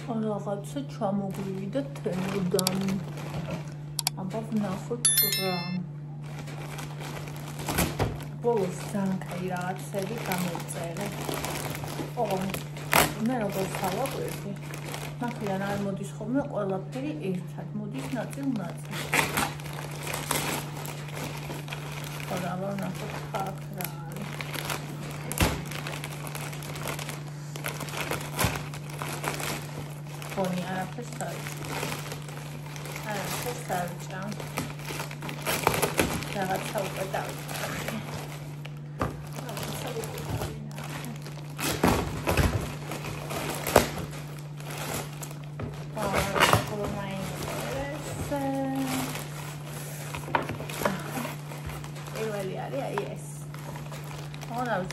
რაღაცა ჩამოგვივიდა თემოდან. აბა ვნახოთ რა. ბოლოს ძალიან კაი რაღაცები გამოწერე. მე როგორც თავაკვირდი, მაქედან არ მოდის ხოლმე ყველაფერი ერთად, მოდის ნაწილ-ნაწილ. ხოდა ვნახოთ აქ რა არის. ფონი არაფერს არჭა. რაღაცა უკვე დავიწყე.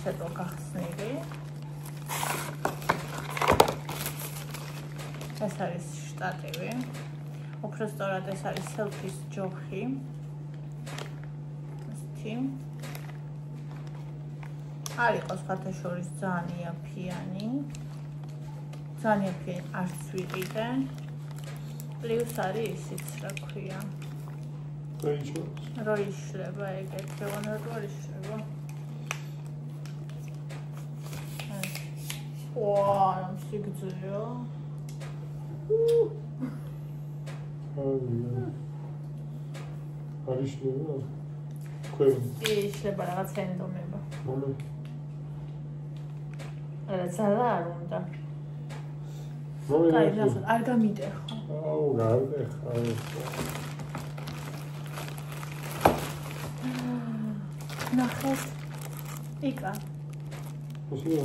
ცოტა გახსნილი. ეს არის შტატივი. უფრო სწორად ეს არის სელფის ჯოხი. ესეთი. არ იყოს ფათაშორის ძალიან იაფიანი. ძალიან იაფიანი არც ვიყიდე. პლუს არის ისიც რა ქვია. რო იშლება ეგეთ, რევანორ იშლება. Wow, I'm sick of you. Are you sure? Ishლება რაღაც ენდომება. რა უნდა? კაი, ნახოთ, არ გამიტეხო. აუ, გამიტეხა. ნახეთ. იკა. მოსიო.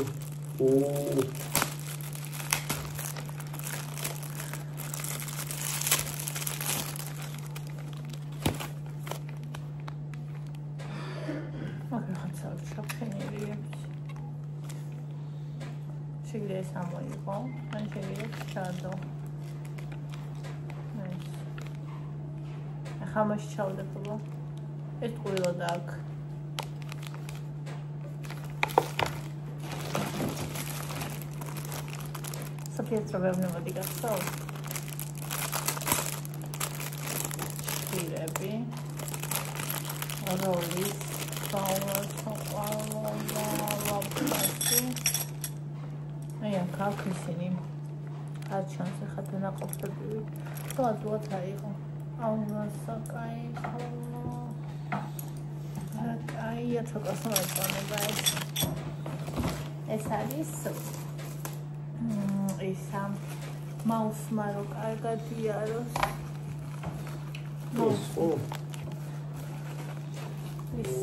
Şöyle samoyiko, ben şöyle çado. Xamash çaldırdı. Et qoyulacaq. Sapietrowemy digastał. Szkilebi. Rolis. Aia, kakrisini. Ar chance ხადა ნაყოფები. სულადულად აიღო. აუნასაკაი ხოლო. აკაია ცოტას მოეწონება ეს. ეს არის ისა მაუსმა რო კარგად იაროს. ეს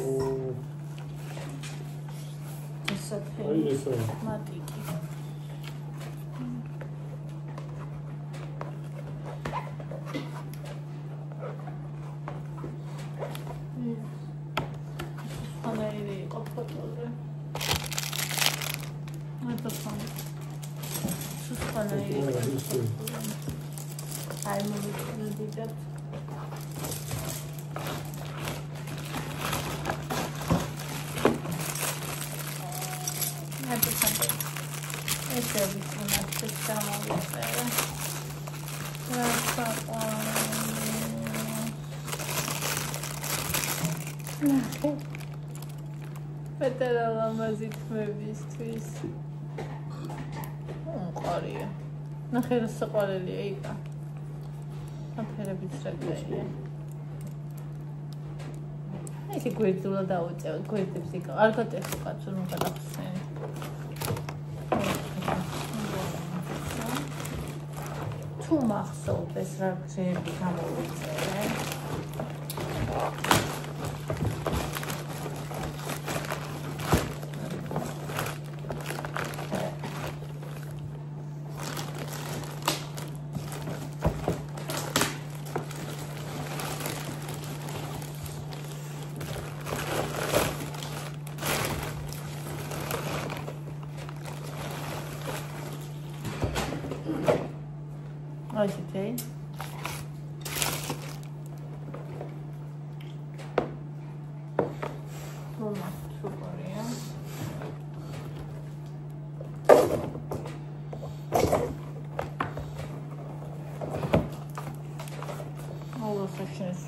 მატიკი. Petera lamazit mebistvis. Qarია. ნახე საყვალელია იკა. აფერებიც რაგია. ესე გვერდულად დაუწევ, გვერდებს იკა. არ გატეხო კაცო, ნუ გადახსენე. თუ მახსოვთ ეს რა გზები გამოვიწერე. Okay. Mama, super, yeah.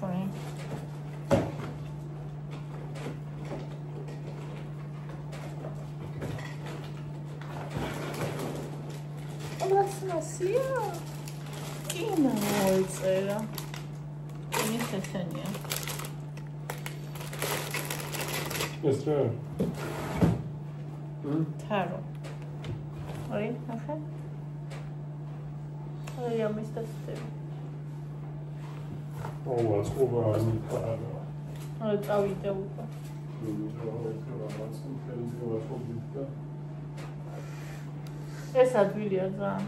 გასვი. Plastmassia. Kina moiწერა. ეს ესენია. ეს რა? თარო. ორი, ახლა. ორი ამის დასწრება. აუაცობა არ მითარა. აი, წავიდე უკვე. ეს ადვილია ძალიან.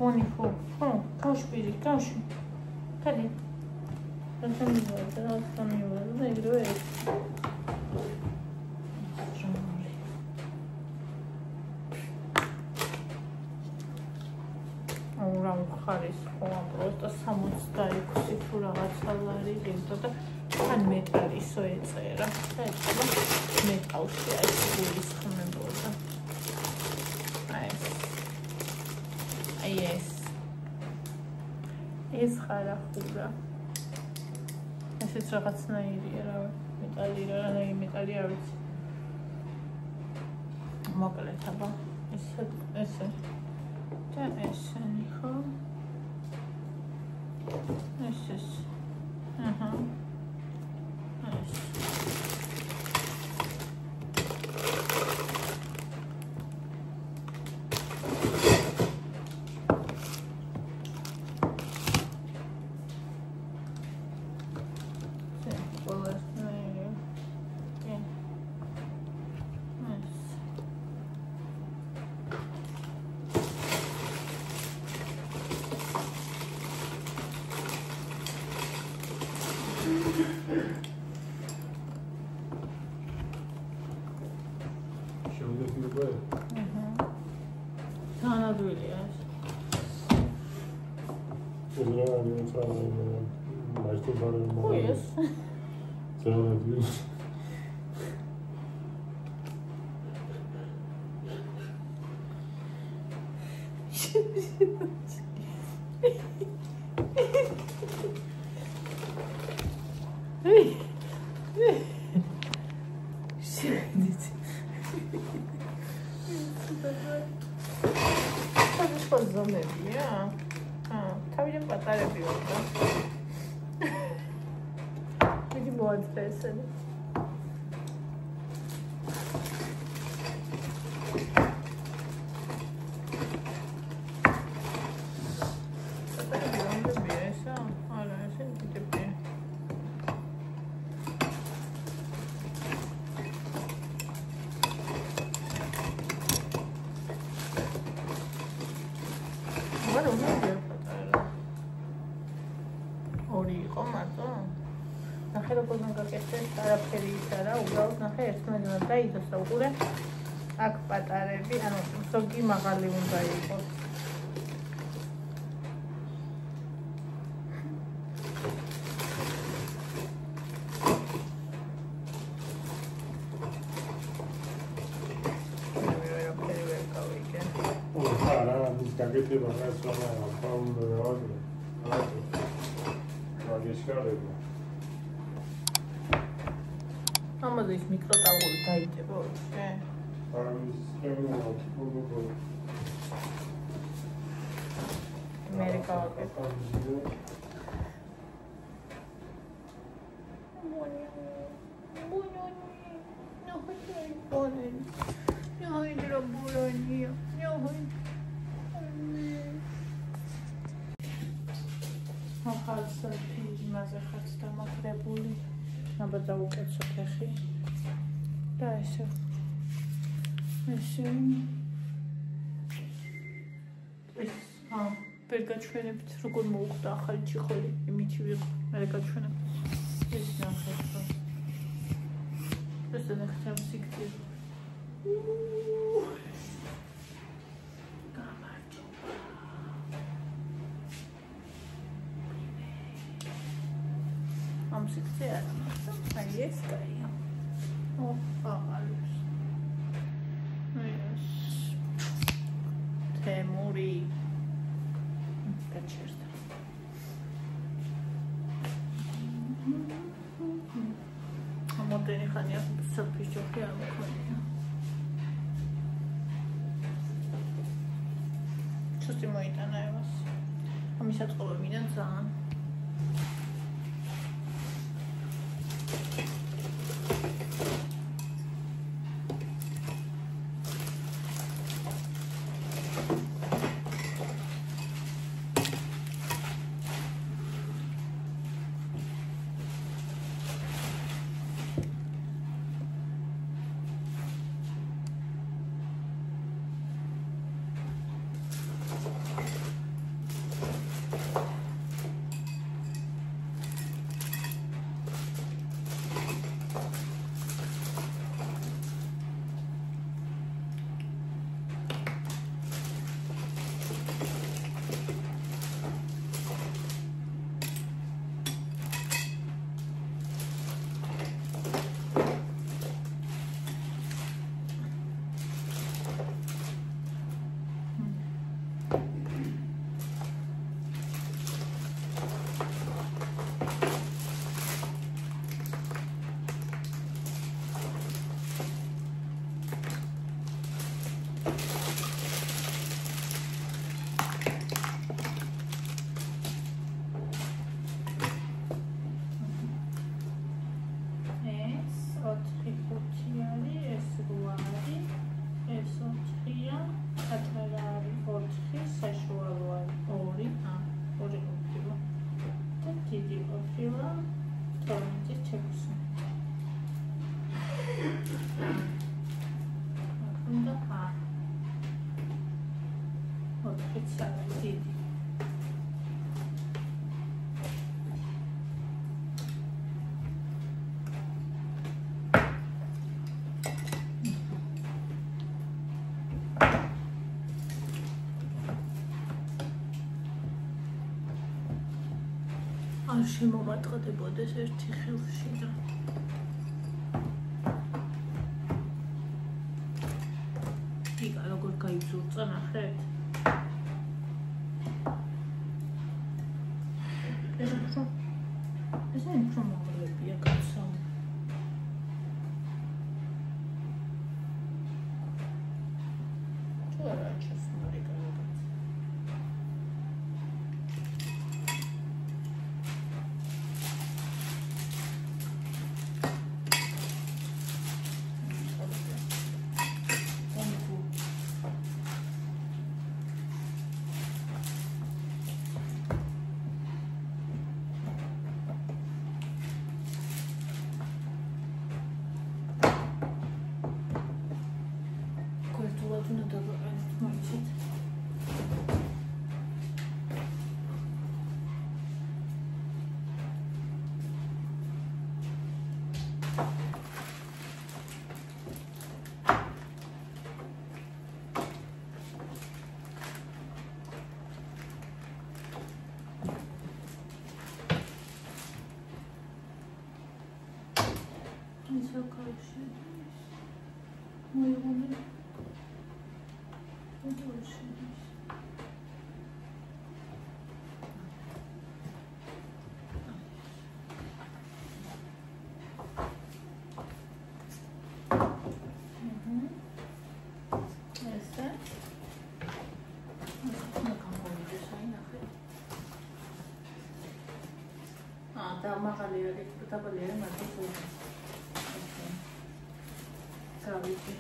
Wonderful. Oh, კავშირი. კადი. სამი ვარ. რა მხარის ხოა პროსტა 66 თუ რაღაცა ლარი გინდა და თან მეტალისო ეწერა. და ეხლა მეტალში ეს გულისხმებოდა. Yes. ეს ხარახურა. ესეც რაღაცნაირია რა, მეტალი რა, რაიმე მეტალი არ ვიცი. მოკლედ აბა, ესე. და ესენი ხო? ეს. აჰა. ეს. თანადვილია ეს. ეს ზომებია? თავიდან პატარები ვარ და. მიდი მოაწყე ესენი. პატარები რომლებია ესა? არა, ესენი ტიპია. ორი იყო მარტო? ნახე როგორ მოგაკეთეს, არაფერი ის არა, უბრალოდ ნახე ერთმანეთთან დაიდოს და უყურე აქ პატარები, ანუ ზოგი მაღალი უნდა იყოს. გაკეთება რაც რა ფაუნდა რა ამაზე ის მიკროტავული დაიდება ოჩე? მერე გავაკეთე. ახალსა იმაზე ხაც დამაგრებული. აბა დავუკეთო ფეხი. და ესე. ვერ გაჩვენებთ როგორ მოუხდა ახალი ჩიხორი. იმითი ვიყო. მე გაჩვენებ. ეს ნახეთ. ეს ნახეთ სიკტი. სიკზე არა, მაგრამ აი ეს კაია. აღარებს. ეს თემური გაჩერდა. ამოდენი ხანია სოფის ჯოხი არ მქონია. ჩუსტი მოიტანა ევას. ამისაც ყოველ მინდა ძალიან. არ შემომატყდებოდეს ერთი ხილში და იგა როგორ გაიძურწა ნახეთ ეს უფრო მომლებია კაცო თუ არა ჩასმარი კარგად უნდა დავაყენოთ მოიცით ისო კავშირი მოიგონე და მაღალი არის დაბალი არის მაგრამ გავიდი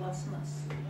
პლასმასია.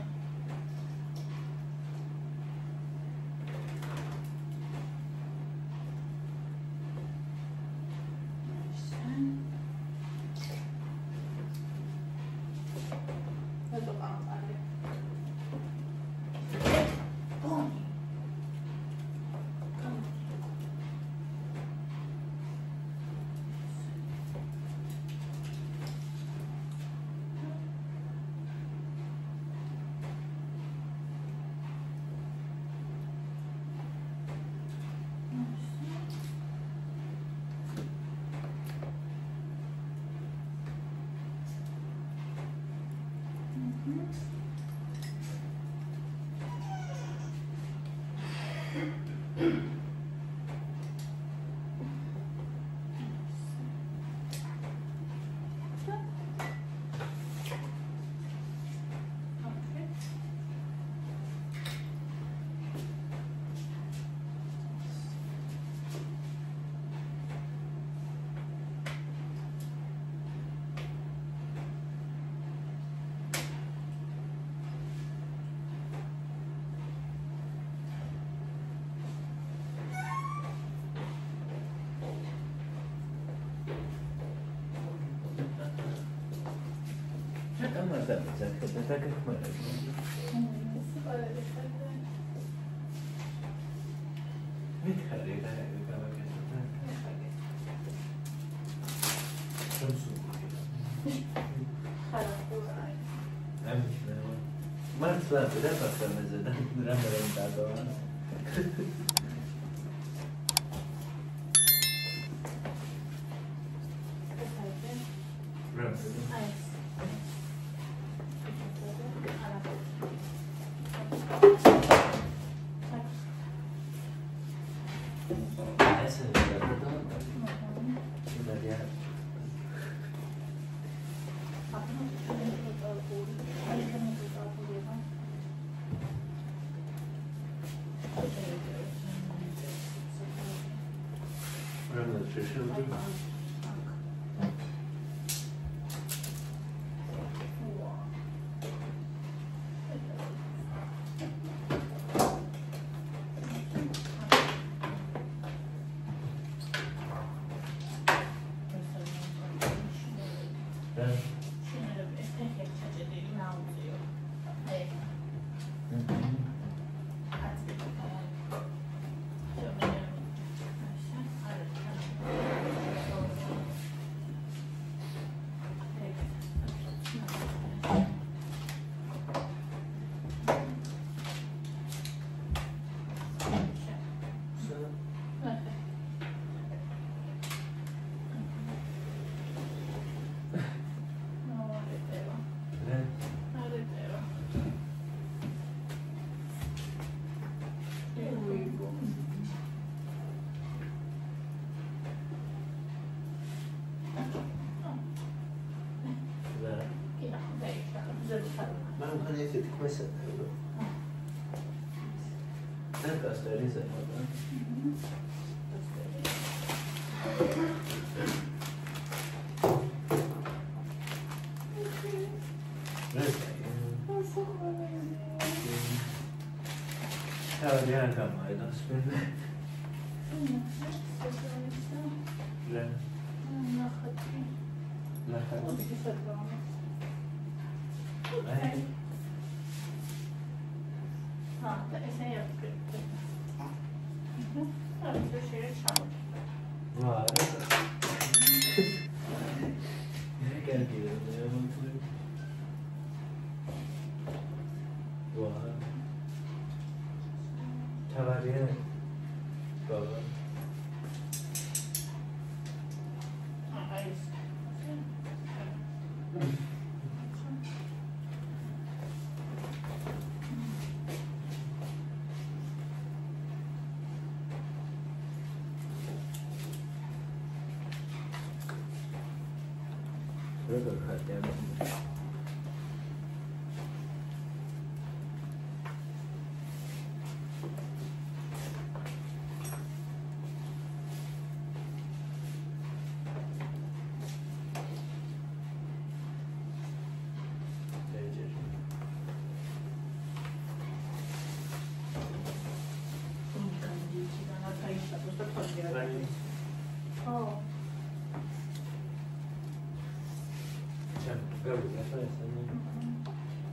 ხო.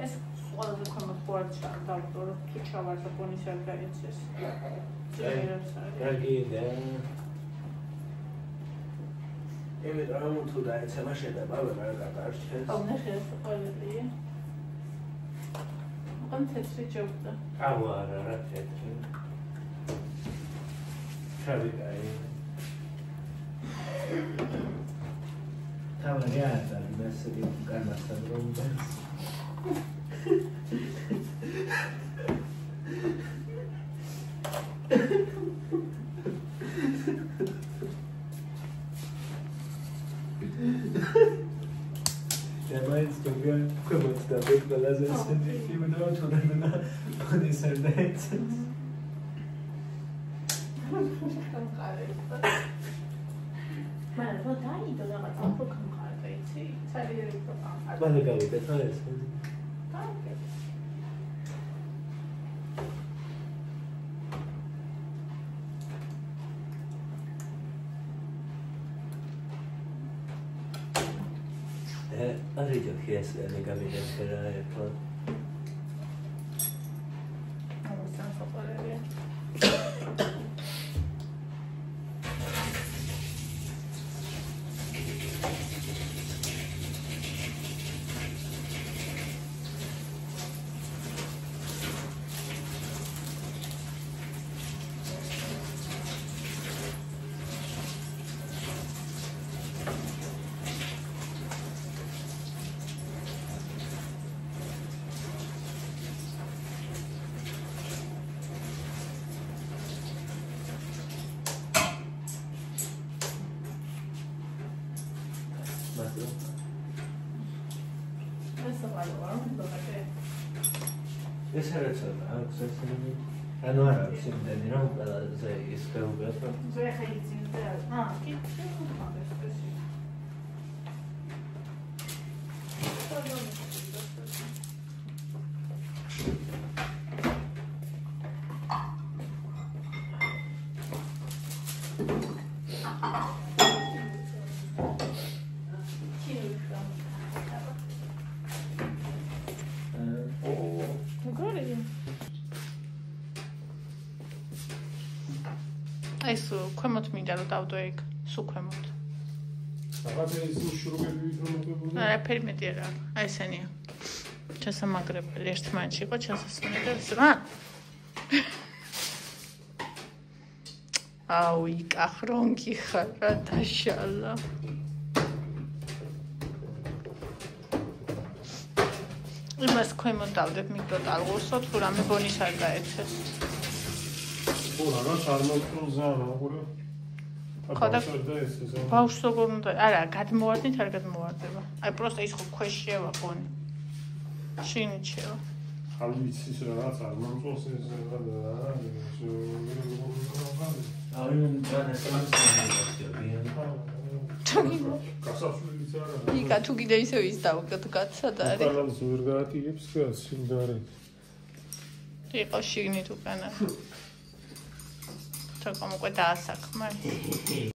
ეს ყველაზე ქვემოთ ყوارჩა დავდო რომ თუ ჩავარდა პონის არ გაიცეს. კარგია. იმიტომ რომ თუ დაეცემა შედება ვერ გაგარჩეს. აუ ნახე ეს ყველია. მოგან თეთრი ჯობდა. აუ არა თეთრი. ჩავიდაი. თავი არა მესები განმასთან რომ დას. Demais também como está bem pelas vezes e me dá tudo na pode ser dentro. Mano, vou dar aí toda a razão pro camcardo aí, sim. Sai ele pro camcardo. Quando eu vi, tá isso. Tá. Arrivo che è le gamine per poi. Abbastanza fuori. ეს არის აქვს ესენი ანუ არ აქვს იმდენი რომ ყველაზე ის ხეობებს ზე ხეიცინზე კითხე ხარ ეს ეს ქვემოთ მინდა რომ დავდო ეგ სულ ქვემოთ. რაღაცა ის შრობები ვიდრომობებული. არაფერი მეტი არა. აი ესენია. ჩასამაგრებელი ერთმანეთში იყო ჩასასწრები და ეს აუ იკახრონგი ხარ რა დაშალა. იმას ქვემოთ დავდებ მიკროტალღურსო თუ რამე ბონის არ გაეცეს. Ora, non c'è il nostro zona, pure. ბავშვს როგორ უნდა არა გადმოვარდნით არ გადმოვარდება აი პროსტა ის ხო ქვეშია ვაყონი შინიჩევა ხალ ვიცის რაღაც არ მომწონს ეს რა აი ნუ იკა თუ კიდე ისე ის დავკაცად არის კანალს ვერ გაატიგებს გას სიმდარე იყო შიგნით უკანა თქო მოყვე დაასაქმე